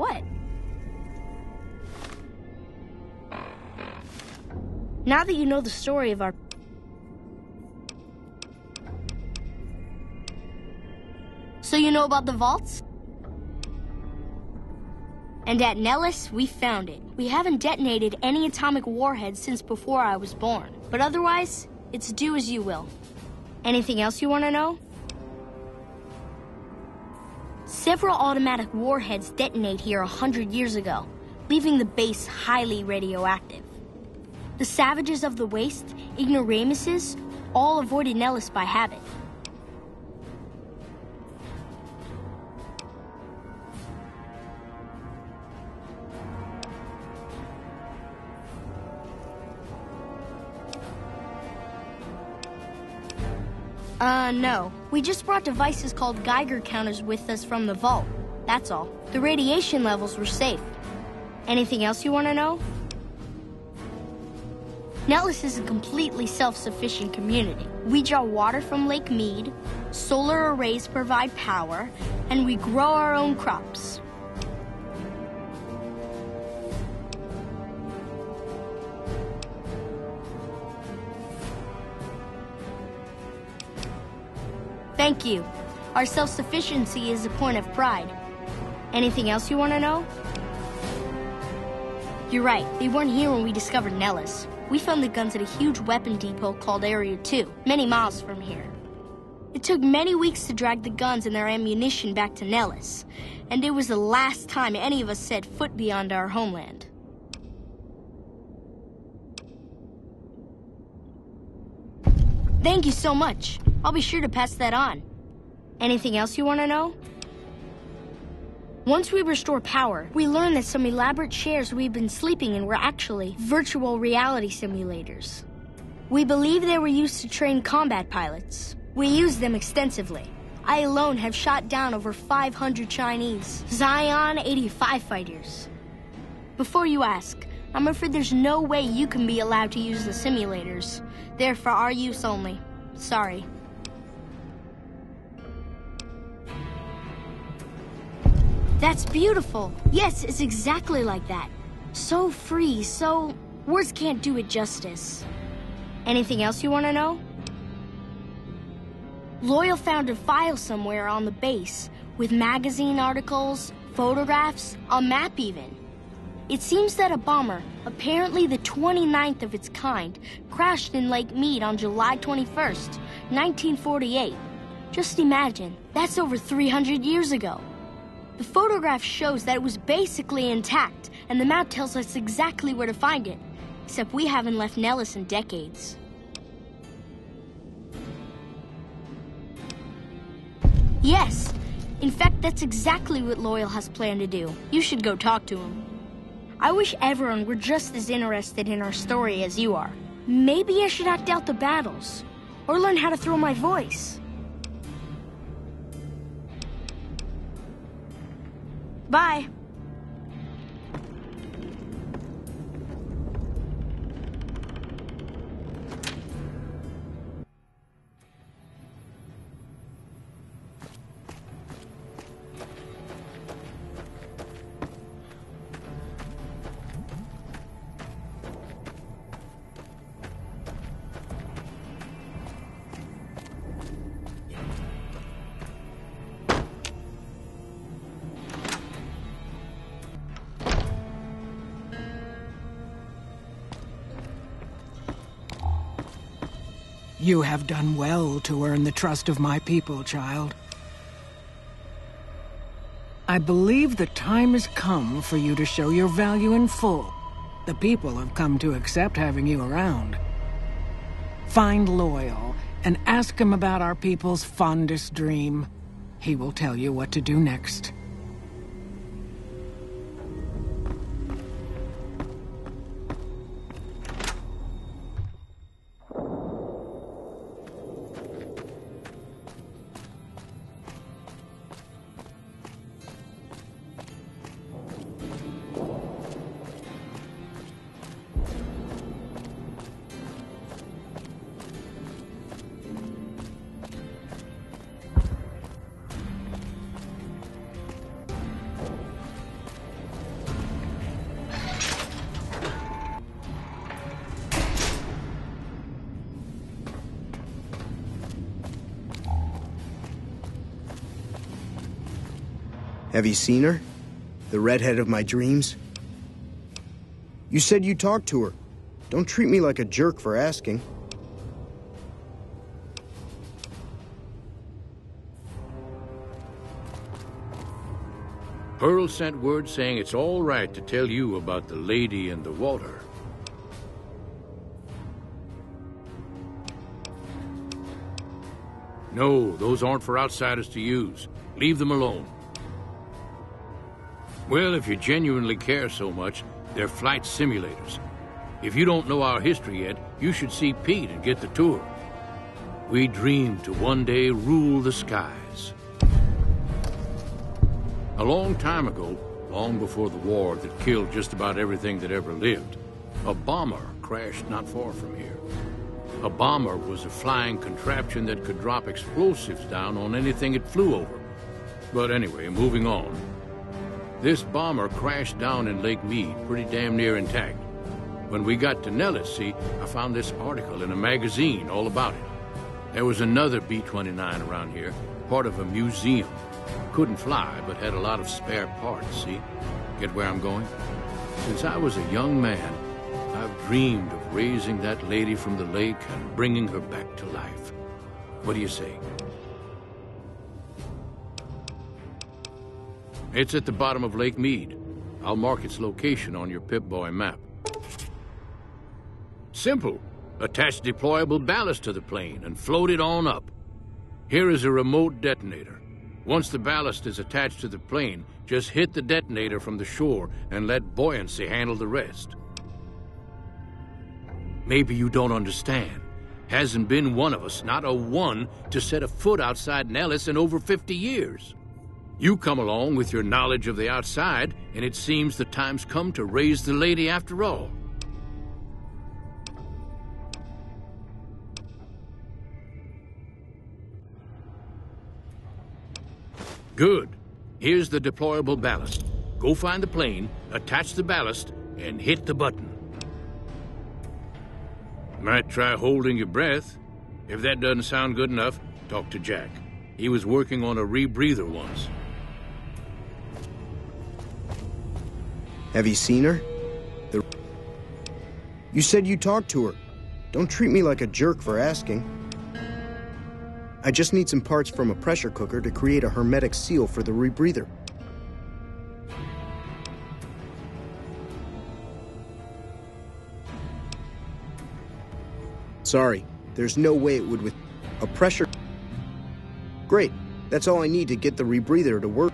What? Now that you know the story of our... So you know about the vaults? And at Nellis, we found it. We haven't detonated any atomic warheads since before I was born. But otherwise, it's do as you will. Anything else you want to know? Several automatic warheads detonate here 100 years ago, leaving the base highly radioactive. The savages of the waste, ignoramuses, all avoided Nellis by habit. No. We just brought devices called Geiger counters with us from the vault. That's all. The radiation levels were safe. Anything else you want to know? Nellis is a completely self-sufficient community. We draw water from Lake Mead, solar arrays provide power, and we grow our own crops. Thank you. Our self-sufficiency is a point of pride. Anything else you want to know? You're right. They weren't here when we discovered Nellis. We found the guns at a huge weapon depot called Area 2, many miles from here. It took many weeks to drag the guns and their ammunition back to Nellis, and it was the last time any of us set foot beyond our homeland. Thank you so much. I'll be sure to pass that on. Anything else you want to know? Once we restore power, we learned that some elaborate chairs we've been sleeping in were actually virtual reality simulators. We believe they were used to train combat pilots. We used them extensively. I alone have shot down over 500 Chinese 𝐦𝐤𝐤 fighters. Before you ask, I'm afraid there's no way you can be allowed to use the simulators. They're for our use only. Sorry. That's beautiful. Yes, it's exactly like that. So free, so... words can't do it justice. Anything else you want to know? Loyal found a file somewhere on the base with magazine articles, photographs, a map even. It seems that a bomber, apparently the 29th of its kind, crashed in Lake Mead on July 21st, 1948. Just imagine, that's over 300 years ago. The photograph shows that it was basically intact, and the map tells us exactly where to find it. Except we haven't left Nellis in decades. Yes! In fact, that's exactly what Loyal has planned to do. You should go talk to him. I wish everyone were just as interested in our story as you are. Maybe I should act out the battles, or learn how to throw my voice. Bye. You have done well to earn the trust of my people, child. I believe the time has come for you to show your value in full. The people have come to accept having you around. Find Loyal and ask him about our people's fondest dream. He will tell you what to do next. Have you seen her? The redhead of my dreams? You said you talked to her. Don't treat me like a jerk for asking. Pearl sent word saying it's all right to tell you about the lady in the water. No, those aren't for outsiders to use. Leave them alone. Well, if you genuinely care so much, they're flight simulators. If you don't know our history yet, you should see Pete and get the tour. We dreamed to one day rule the skies. A long time ago, long before the war that killed just about everything that ever lived, a bomber crashed not far from here. A bomber was a flying contraption that could drop explosives down on anything it flew over. But anyway, moving on. This bomber crashed down in Lake Mead, pretty damn near intact. When we got to Nellis, see, I found this article in a magazine all about it. There was another B-29 around here, part of a museum. Couldn't fly, but had a lot of spare parts, see? Get where I'm going? Since I was a young man, I've dreamed of raising that lady from the lake and bringing her back to life. What do you say? It's at the bottom of Lake Mead. I'll mark its location on your Pip-Boy map. Simple. Attach deployable ballast to the plane and float it on up. Here is a remote detonator. Once the ballast is attached to the plane, just hit the detonator from the shore and let buoyancy handle the rest. Maybe you don't understand. Hasn't been one of us, not a one, to set a foot outside Nellis in over 50 years. You come along with your knowledge of the outside, and it seems the time's come to raise the lady after all. Good. Here's the deployable ballast. Go find the plane, attach the ballast, and hit the button. Might try holding your breath. If that doesn't sound good enough, talk to Jack. He was working on a rebreather once. Have you seen her? You said you talked to her. Don't treat me like a jerk for asking. I just need some parts from a pressure cooker to create a hermetic seal for the rebreather. Sorry, there's no way it would with a pressure. Great, that's all I need to get the rebreather to work.